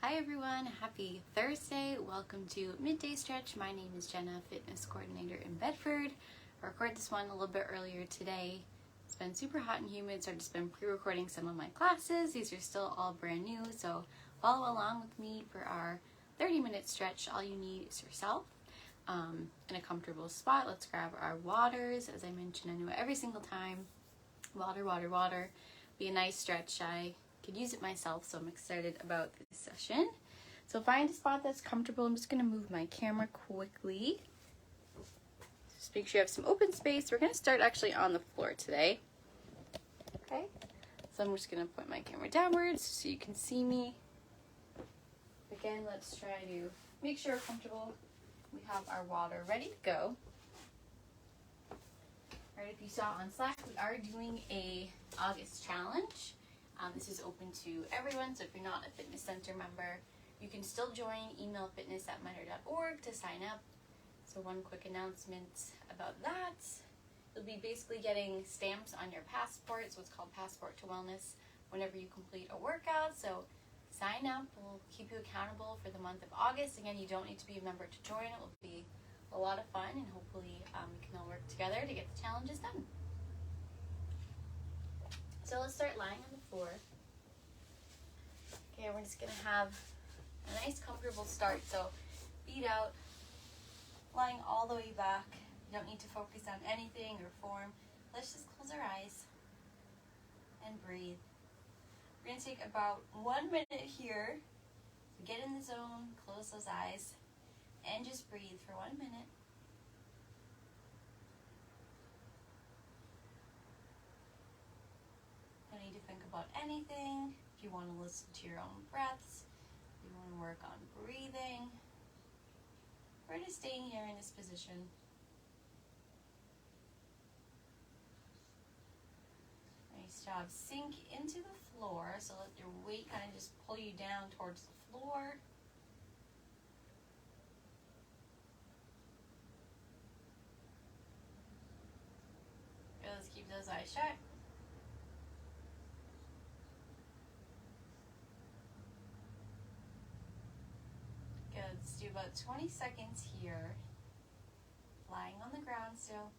Hi everyone, happy Thursday. Welcome to Midday Stretch. My name is Jenna, fitness coordinator in Bedford. I recorded this one a little bit earlier today. It's been super hot and humid, so I've just been pre-recording some of my classes. These are still all brand new, so follow along with me for our 30-minute stretch. All you need is yourself in a comfortable spot. Let's grab our waters. As I mentioned, I know every single time, water, water, water. Be a nice stretch. I could use it myself, so I'm excited about this session. So find a spot that's comfortable. I'm just going to move my camera quickly. Just make sure you have some open space. We're going to start actually on the floor today. Okay, so I'm just going to point my camera downwards so you can see me. Again, let's try to make sure we're comfortable. We have our water ready to go. All right, if you saw on Slack, we are doing a August challenge. This is open to everyone, so if you're not a fitness center member, you can still join. Email fitness@miter.org to sign up. So one quick announcement about that. You'll be basically getting stamps on your passport, so it's called Passport to Wellness, whenever you complete a workout. So sign up. We'll keep you accountable for the month of August. Again, you don't need to be a member to join. It will be a lot of fun, and hopefully we can all work together to get the challenges done. So let's start lying on the floor. Okay, we're just going to have a nice comfortable start. So feet out, lying all the way back. You don't need to focus on anything or form. Let's just close our eyes and breathe. We're going to take about 1 minute here. So get in the zone, close those eyes, and just breathe for 1 minute. Don't need to think about anything. If you want to listen to your own breaths, if you want to work on breathing, we're just staying here in this position. Nice job. Sink into the floor, so let your weight kind of just pull you down towards the floor. Good, let's keep those eyes shut. Good, let's do about 20 seconds here. Lying on the ground still.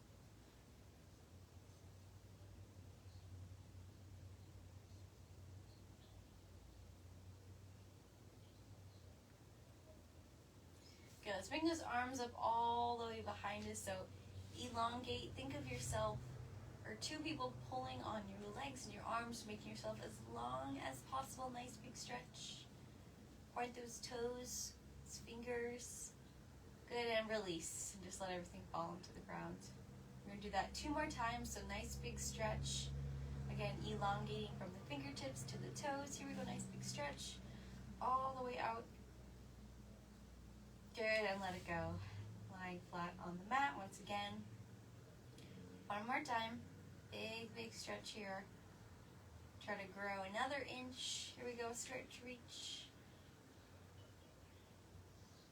Good, let's bring those arms up all the way behind us. So elongate, think of yourself or two people pulling on your legs and your arms, making yourself as long as possible. Nice big stretch. Point those toes, those fingers. Good, and release. And just let everything fall into the ground. We're going to do that 2 more times, so nice big stretch. Again, elongating from the fingertips to the toes. Here we go, nice big stretch. All the way out. Good, and let it go. Lying flat on the mat once again. 1 more time. Big, big stretch here. Try to grow another inch. Here we go, stretch, reach.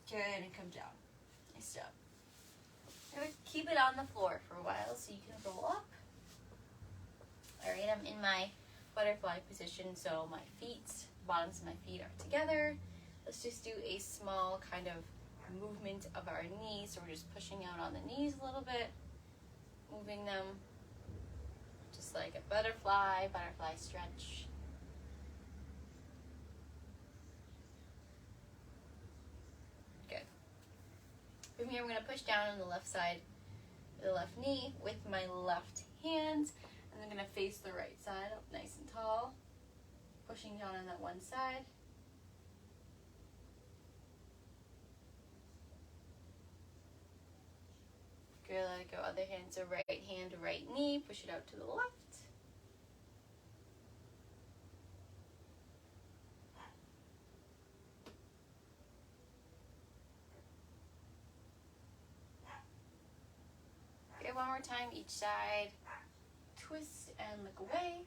Good, and come down. Nice job. Good. Keep it on the floor for a while so you can roll up. Alright, I'm in my butterfly position, so my feet, bottoms of my feet are together. Let's just do a small kind of movement of our knees. So we're just pushing out on the knees a little bit, moving them just like a butterfly stretch. Good. From here, I'm going to push down on the left side, the left knee with my left hand, and I'm going to face the right side up nice and tall, pushing down on that one side. Good, let it go. Other hand, so right hand to right knee, push it out to the left. Okay, 1 more time each side. Twist and look away.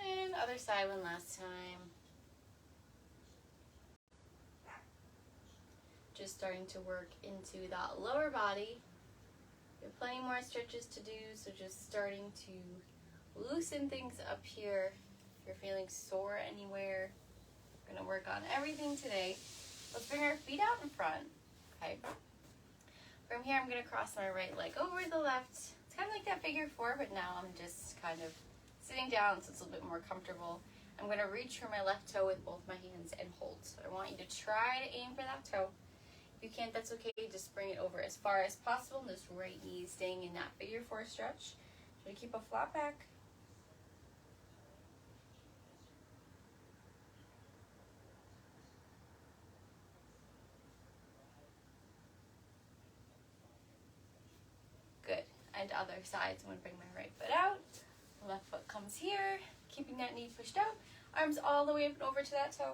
And other side one last time. Just starting to work into that lower body. We have plenty more stretches to do, so just starting to loosen things up here. If you're feeling sore anywhere, we're gonna work on everything today. Let's bring our feet out in front, okay? From here, I'm gonna cross my right leg over the left. It's kind of like that figure four, but now I'm just kind of sitting down, so it's a little bit more comfortable. I'm gonna reach for my left toe with both my hands and hold. So I want you to try to aim for that toe. If you can't, that's okay. Just bring it over as far as possible. This right knee is staying in that figure four stretch. Try to keep a flat back. Good. And other sides, I'm gonna bring my right foot out. Left foot comes here, keeping that knee pushed out. Arms all the way up and over to that toe.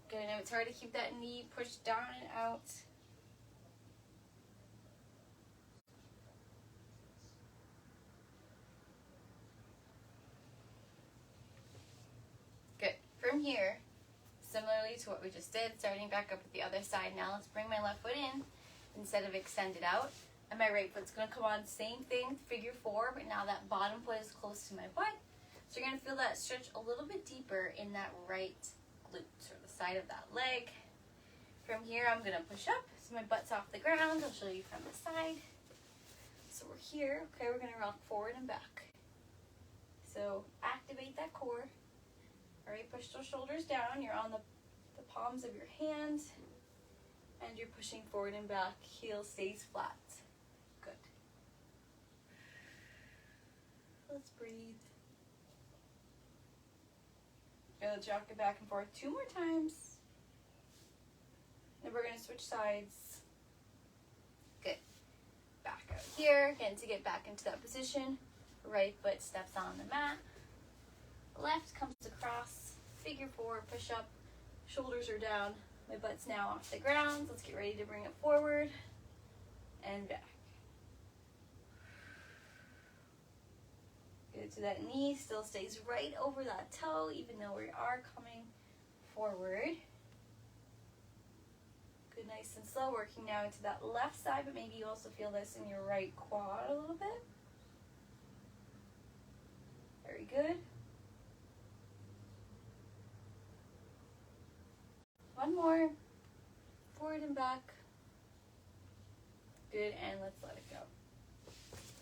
Good. I know it's hard to keep that knee pushed down and out. Good. From here, similarly to what we just did, starting back up at the other side. Now let's bring my left foot in instead of extended out. And my right foot's gonna come on, same thing, figure four, but now that bottom foot is close to my butt. So you're gonna feel that stretch a little bit deeper in that right glute, or the side of that leg. From here, I'm gonna push up, so my butt's off the ground. I'll show you from the side. So we're here, okay, we're gonna rock forward and back. So activate that core. All right, push those shoulders down. You're on the palms of your hands, and you're pushing forward and back. Heel stays flat. Good. Let's breathe. Let's rock it back and forth 2 more times. Then we're going to switch sides. Good. Back out here. Again, to get back into that position, right foot steps on the mat. Left comes across, figure four, push up. Shoulders are down. My butt's now off the ground. Let's get ready to bring it forward and back. Good. So that knee still stays right over that toe, even though we are coming forward. Good, nice and slow. Working now into that left side, but maybe you also feel this in your right quad a little bit. Very good. One more. Forward and back. Good, and let's let it go.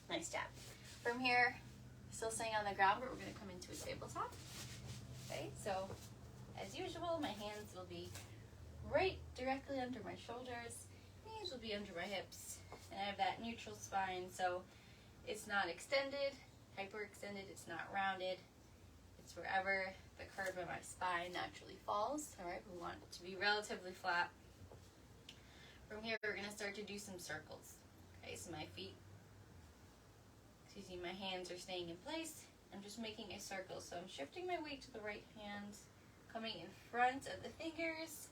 Nice job. From here, still staying on the ground, but we're going to come into a tabletop. Okay, so as usual, my hands will be right directly under my shoulders. Knees will be under my hips. And I have that neutral spine, so it's not extended, hyperextended, it's not rounded. It's wherever the curve of my spine naturally falls. All right, we want it to be relatively flat. From here, we're going to start to do some circles. Okay, so my feet, my hands are staying in place. I'm just making a circle. So I'm shifting my weight to the right hand, coming in front of the fingers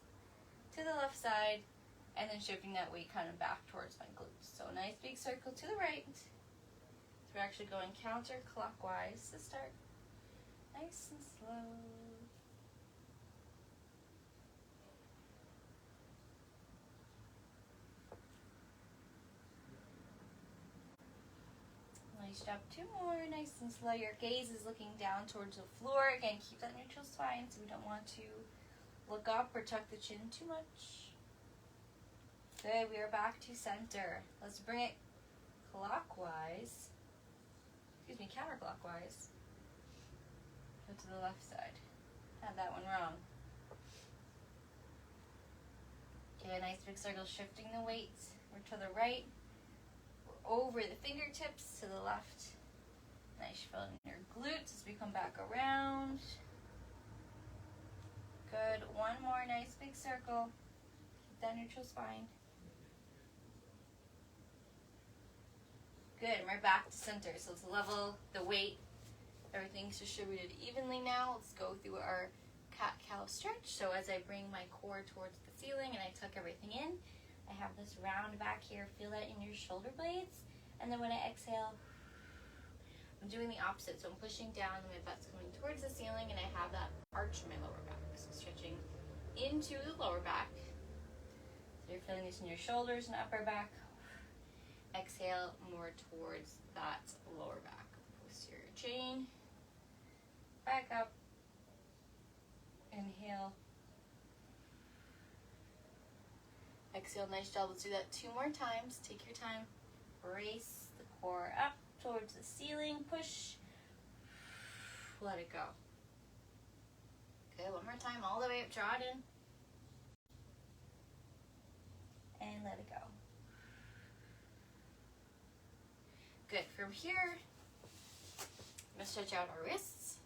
to the left side, and then shifting that weight kind of back towards my glutes. So a nice big circle to the right. So we're actually going counterclockwise to start. Nice and slow. Nice job. 2 more. Nice and slow. Your gaze is looking down towards the floor. Again, keep that neutral spine, so we don't want to look up or tuck the chin too much. Good. We are back to center. Let's bring it clockwise. Counterclockwise. Go to the left side. Had that one wrong. Okay, a nice big circle, shifting the weight. We're to the right. We're over the fingertips to the left. Nice, feeling your glutes as we come back around. Good. One more nice big circle. Keep that neutral spine. Good. And we're back to center. So let's level the weight. Everything's distributed evenly now. Let's go through our cat-cow stretch. So as I bring my core towards the ceiling and I tuck everything in, I have this round back here. Feel that in your shoulder blades. And then when I exhale, I'm doing the opposite. So I'm pushing down and my butt's coming towards the ceiling and I have that arch in my lower back. So stretching into the lower back. So you're feeling this in your shoulders and upper back. Exhale more towards that lower back. Posterior chain. Back up. Inhale. Exhale, nice job. Let's do that 2 more times. Take your time. Brace the core up towards the ceiling. Push. Let it go. Okay, one more time. All the way up. Draw it in. And let it go. Good. From here, I'm going to stretch out our wrists.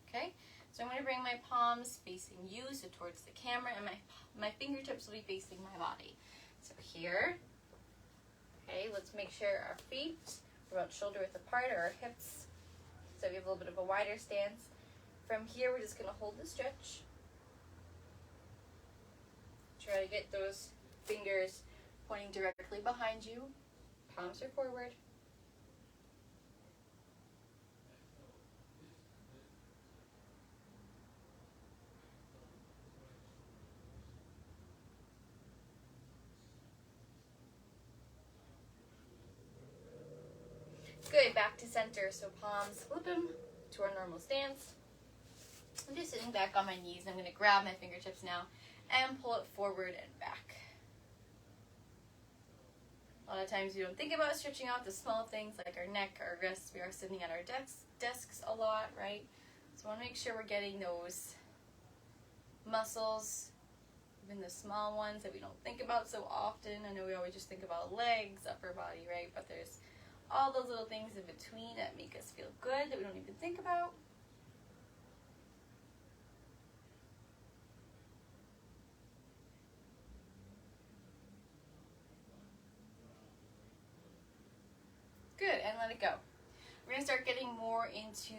Okay? So I'm going to bring my palms facing you, so towards the camera, and my fingertips will be facing my body. So here, okay, let's make sure our feet are about shoulder width apart, or our hips, so we have a little bit of a wider stance. From here, we're just going to hold the stretch. Try to get those fingers pointing directly behind you. Palms are forward. Good, back to center, so palms flip them to our normal stance. I'm just sitting back on my knees. I'm going to grab my fingertips now and pull it forward and back. A lot of times we don't think about stretching out the small things like our neck, our wrists. We are sitting at our desks a lot, right? So I want to make sure we're getting those muscles, even the small ones that we don't think about so often. I know we always just think about legs, upper body, right? But there's all those little things in between that make us feel good that we don't even think about. Good, and let it go. We're going to start getting more into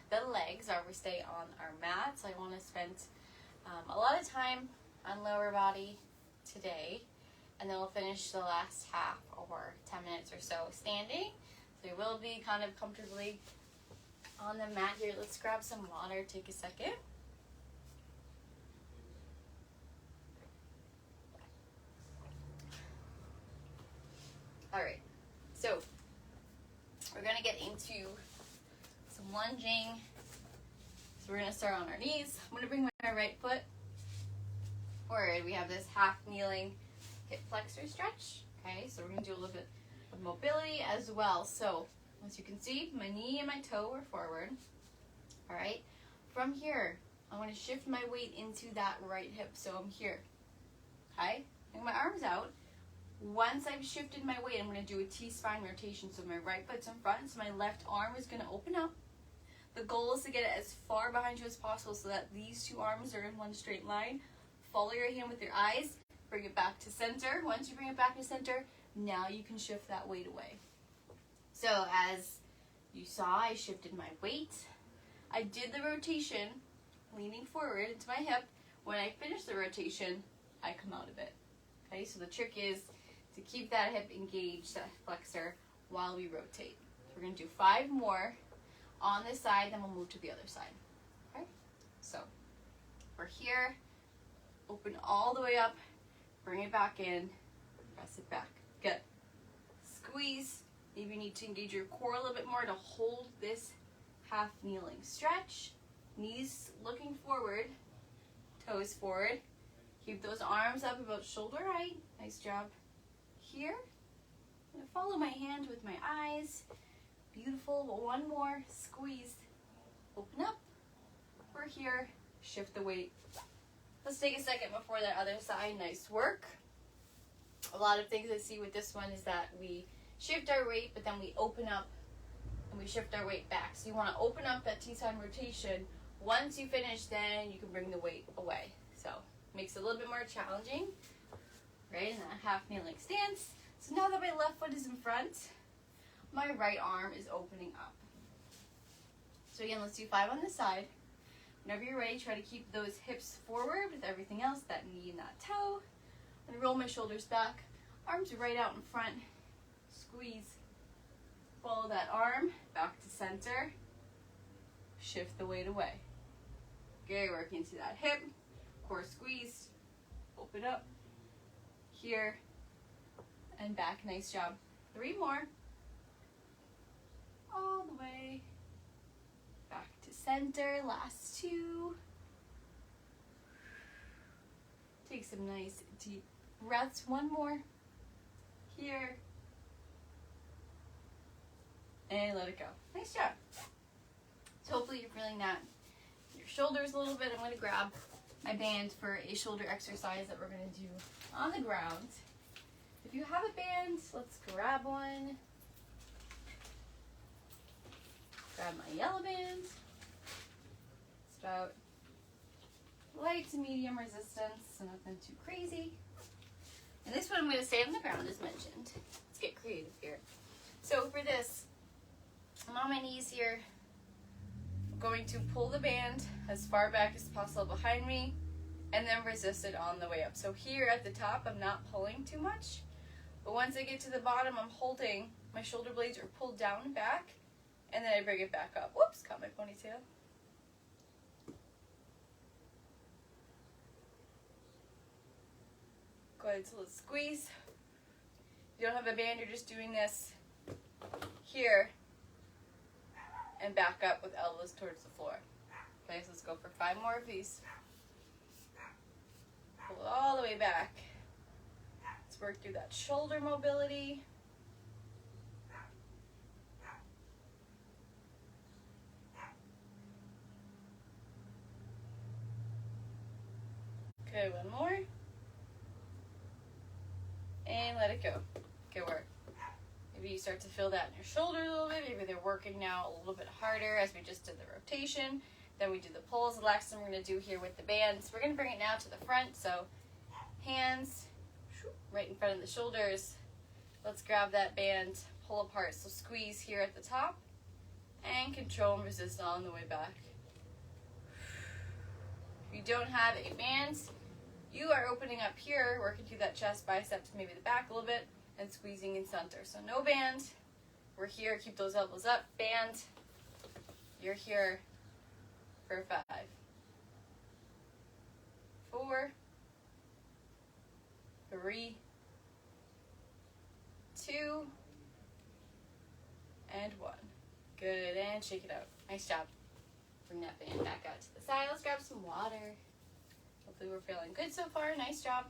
the legs. I always stay on our mat, so I want to spend a lot of time on lower body today, and then we'll finish the last half or 10 minutes or so standing. So we will be kind of comfortably on the mat here. Let's grab some water, take a second. All right, so we're going to get into some lunging. So we're going to start on our knees. I'm going to bring my right foot forward. We have this half kneeling hip flexor stretch. Okay, so we're going to do a little bit of mobility as well. So as you can see, my knee and my toe are forward. All right, from here, I'm going to shift my weight into that right hip. So I'm here. Okay, bring my arms out. Once I've shifted my weight, I'm going to do a T-spine rotation. So my right foot's in front, so my left arm is going to open up. The goal is to get it as far behind you as possible so that these 2 arms are in one straight line. Follow your hand with your eyes. Bring it back to center. Once you bring it back to center, now you can shift that weight away. So as you saw, I shifted my weight. I did the rotation, leaning forward into my hip. When I finish the rotation, I come out of it. Okay, so the trick is to keep that hip engaged, that flexor, while we rotate. We're going to do 5 more on this side, then we'll move to the other side. Okay, so we're here, open all the way up, bring it back in, press it back. Good. Squeeze. Maybe you need to engage your core a little bit more to hold this half kneeling stretch. Knees looking forward, toes forward. Keep those arms up about shoulder height. Nice job. Here, I'm going to follow my hand with my eyes. Beautiful. One more. Squeeze. Open up. We're here. Shift the weight. Let's take a second before that other side. Nice work. A lot of things I see with this one is that we shift our weight, but then we open up and we shift our weight back. So you want to open up that T-spine rotation. Once you finish, then you can bring the weight away. So makes it a little bit more challenging, right, in that half kneeling stance. So now that my left foot is in front, my right arm is opening up. So again, let's do 5 on this side. Whenever you're ready, try to keep those hips forward with everything else, that knee and that toe. I'm going to roll my shoulders back, arms right out in front, squeeze, follow that arm, back to center, shift the weight away. Okay, work into that hip. Core squeeze, open up, here, and back. Nice job. 3 more. All the way back to center. Last 2. Take some nice deep breaths. 1 more. Here. And let it go. Nice job. So hopefully you're feeling that in your shoulders a little bit. I'm going to grab my band for a shoulder exercise that we're going to do on the ground. If you have a band, let's grab one. Grab my yellow band. It's about light to medium resistance, so nothing too crazy. And this one I'm going to stay on the ground as mentioned. Let's get creative here. So for this, I'm on my knees here. I'm going to pull the band as far back as possible behind me and then resist it on the way up. So here at the top, I'm not pulling too much. But once I get to the bottom, I'm holding, my shoulder blades are pulled down and back, and then I bring it back up. Whoops, caught my ponytail. Go ahead, so let's squeeze. If you don't have a band, you're just doing this here and back up with elbows towards the floor. Okay, so let's go for 5 more of these. Pull it all the way back. Let's work through that shoulder mobility. Okay, 1 more. And let it go. Good work. Maybe you start to feel that in your shoulder a little bit. Maybe they're working now a little bit harder as we just did the rotation. Then we do the pulls. The last thing we're going to do here with the bands. We're going to bring it now to the front. So hands right in front of the shoulders. Let's grab that band, pull apart. So squeeze here at the top and control and resist on the way back. If you don't have a band, you are opening up here, working through that chest, biceps, maybe the back a little bit, and squeezing in center. So no band. We're here. Keep those elbows up. Band. You're here for 5, 4, 3, 2, and 1. Good. And shake it out. Nice job. Bring that band back out to the side. Let's grab some water. Hopefully we're feeling good so far. Nice job.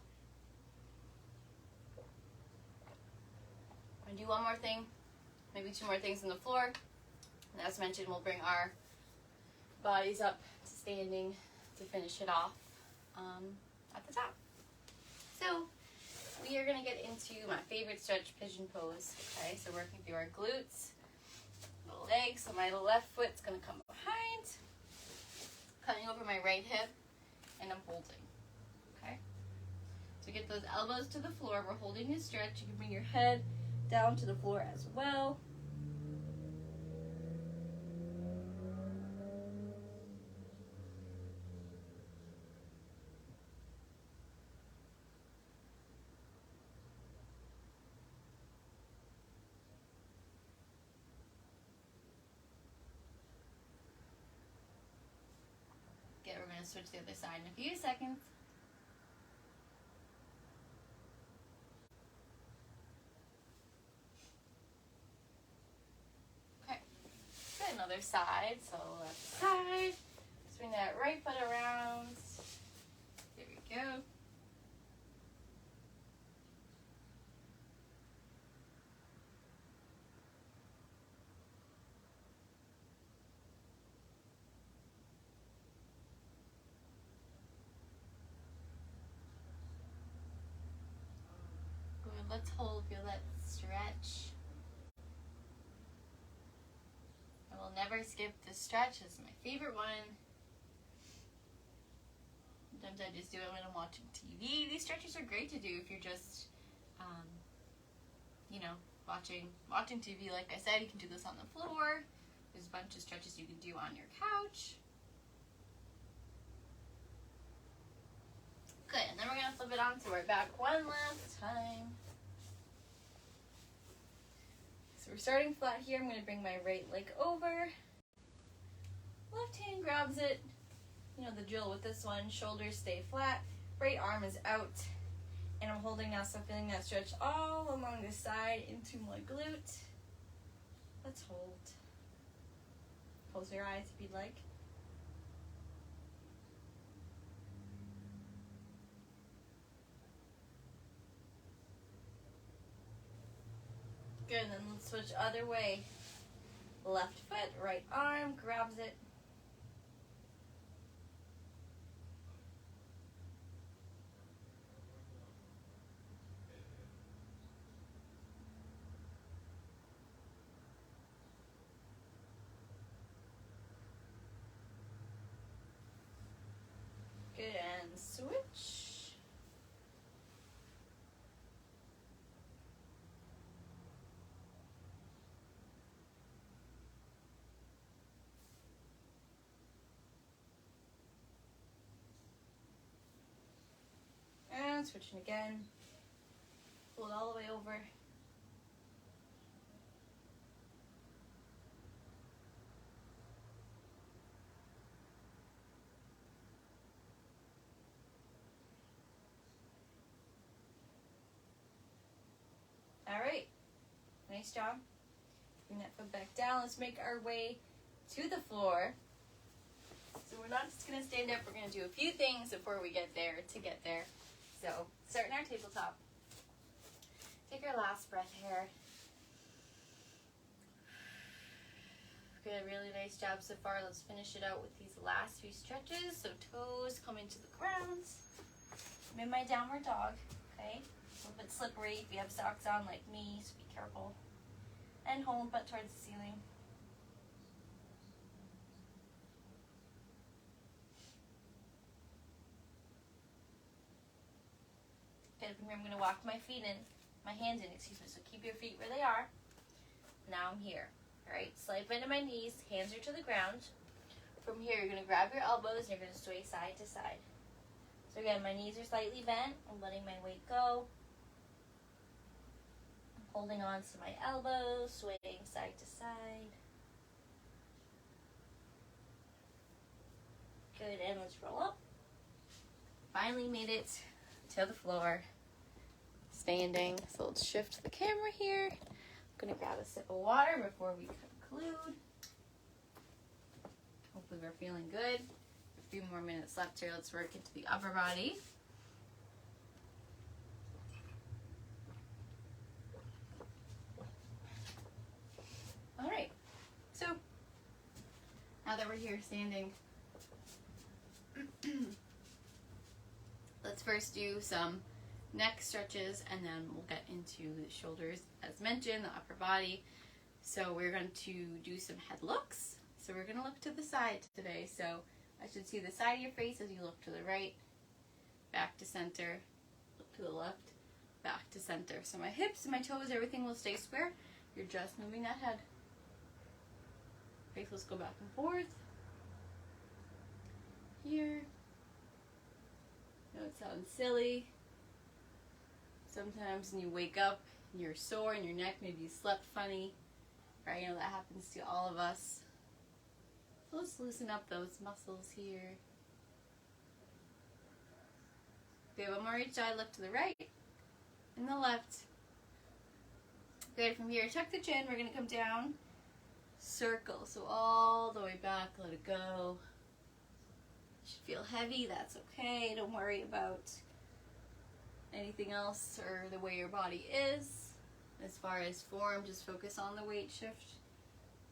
I'm going to do one more thing, maybe 2 more things on the floor. And as mentioned, we'll bring our bodies up to standing to finish it off at the top. So we are going to get into my favorite stretch, pigeon pose. Okay, so working through our glutes, the legs. So my left foot's going to come behind, cutting over my right hip, and I'm holding. Okay, so get those elbows to the floor. We're holding this stretch. You can bring your head down to the floor as well. We're going to switch to the other side in a few seconds. Okay, good. Another side. So left side. Swing that right foot around. There we go. Let's hold, feel that stretch. I will never skip this stretch. It's my favorite one. Sometimes I just do it when I'm watching TV. These stretches are great to do if you're just, you know, watching TV. Like I said, you can do this on the floor. There's a bunch of stretches you can do on your couch. Good, and then we're going to flip it onto our back one last time. So we're starting flat here. I'm going to bring my right leg over. Left hand grabs it. You know the drill with this one. Shoulders stay flat. Right arm is out. And I'm holding now, so feeling that stretch all along the side into my glute. Let's hold. Close your eyes if you'd like. Good, and then let's switch other way. Left foot, right arm, grabs it. Good, and switch. And switching again. Pull it all the way over. All right, nice job. Bring that foot back down. Let's make our way to the floor. So we're not just gonna stand up, we're gonna do a few things before we get there to get there. So, starting our tabletop. Take our last breath here. Good, really nice job so far. Let's finish it out with these last few stretches. So toes come into the ground. I'm in my downward dog, okay? A little bit slippery if you have socks on like me, so be careful. And hold butt towards the ceiling. Okay, from here I'm gonna walk my hands in, excuse me, so keep your feet where they are. Now I'm here, all right? Slide bend to my knees, hands are to the ground. From here, you're gonna grab your elbows and you're gonna sway side to side. So again, my knees are slightly bent. I'm letting my weight go. I'm holding on to my elbows, swaying side to side. Good, and let's roll up. Finally made it to the floor. Standing. So let's shift the camera here. I'm gonna grab a sip of water before we conclude. Hopefully we're feeling good. A few more minutes left here. Let's work into the upper body. All right. So now that we're here standing, let's first do some neck stretches and then we'll get into the shoulders as mentioned, the upper body. So we're going to do some head looks. So we're going to look to the side today. So I should see the side of your face as you look to the right, back to center, look to the left, back to center. So my hips and my toes, everything will stay square. You're just moving that head. Face, let's go back and forth. Here. I know it sounds silly. Sometimes when you wake up, you're sore in your neck, maybe you slept funny, right? You know, that happens to all of us. So let's loosen up those muscles here. Okay, one more each side, look to the right and the left. Good, from here, tuck the chin, we're gonna come down, circle, so all the way back, let it go. You should feel heavy, that's okay, don't worry about anything else or the way your body is. As far as form, just focus on the weight shift.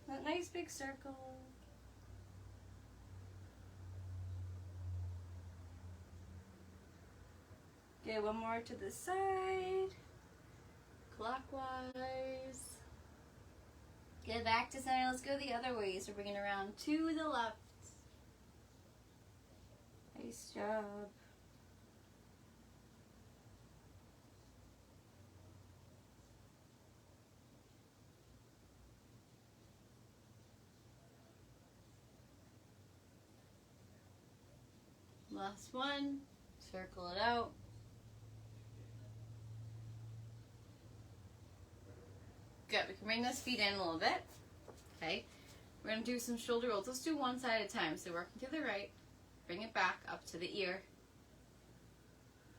That nice big circle. Okay, one more to the side. Clockwise. Get back to center. Let's go the other way. So bring it around to the left. Nice job. Last one, circle it out. Good, we can bring those feet in a little bit. Okay, we're gonna do some shoulder rolls. Let's do one side at a time. So working to the right, bring it back up to the ear.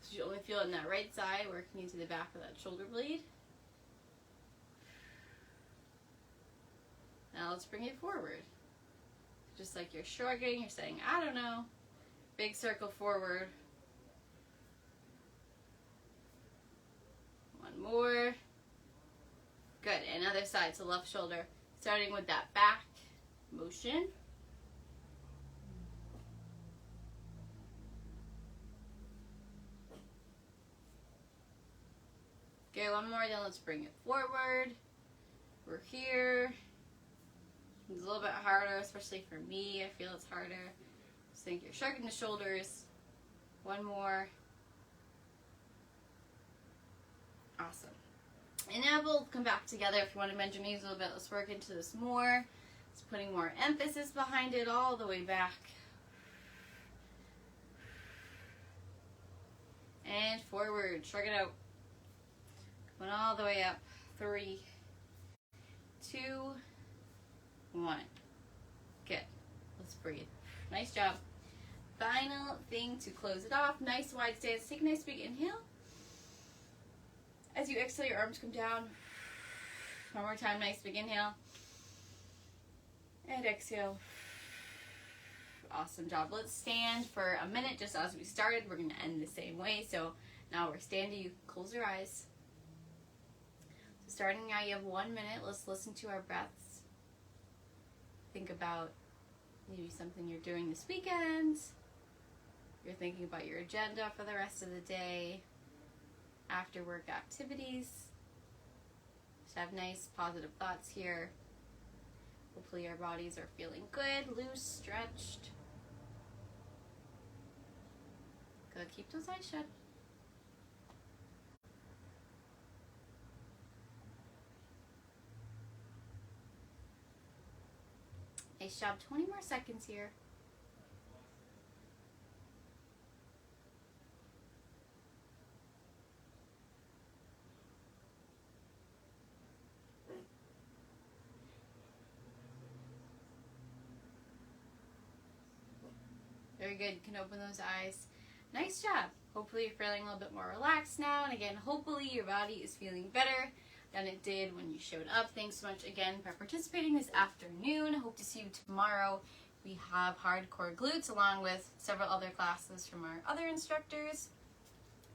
So you only feel it in that right side, working into the back of that shoulder blade. Now let's bring it forward. Just like you're shrugging, you're saying, I don't know. Big circle forward. One more. Good, and other side, so left shoulder. Starting with that back motion. Okay, one more, then let's bring it forward. We're here. It's a little bit harder, especially for me. I feel it's harder. Just think you're shrugging the shoulders. One more. Awesome. And now we'll come back together. If you want to bend your knees a little bit, let's work into this more. Just putting more emphasis behind it all the way back. And forward. Shrug it out. Going all the way up. 3, 2, 1. Good. Let's breathe. Nice job. Final thing to close it off. Nice wide stance. Take a nice big inhale. As you exhale, your arms come down. One more time. Nice big inhale. And exhale. Awesome job. Let's stand for a minute just as we started. We're going to end the same way. So now we're standing. You close your eyes. Starting now, you have 1 minute. Let's listen to our breaths. Think about maybe something you're doing this weekend. You're thinking about your agenda for the rest of the day. After work activities. Just have nice positive thoughts here. Hopefully our bodies are feeling good, loose, stretched. Good. Keep those eyes shut. Nice job. 20 more seconds here. Very good. You can open those eyes. Nice job. Hopefully you're feeling a little bit more relaxed now. And again, hopefully your body is feeling better than it did when you showed up. Thanks so much again for participating this afternoon. Hope to see you tomorrow. We have hardcore glutes along with several other classes from our other instructors.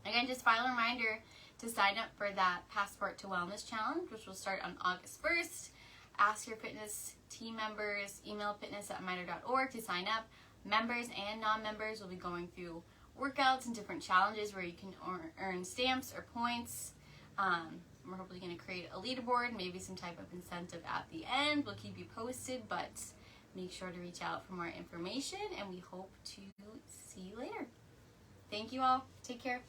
Again, just final reminder to sign up for that Passport to Wellness Challenge, which will start on August 1st. Ask your fitness team members, email fitness@miter.org to sign up. Members and non-members will be going through workouts and different challenges where you can earn stamps or points. We're hopefully going to create a leaderboard, maybe some type of incentive at the end. We'll keep you posted, but make sure to reach out for more information, and we hope to see you later. Thank you all. Take care.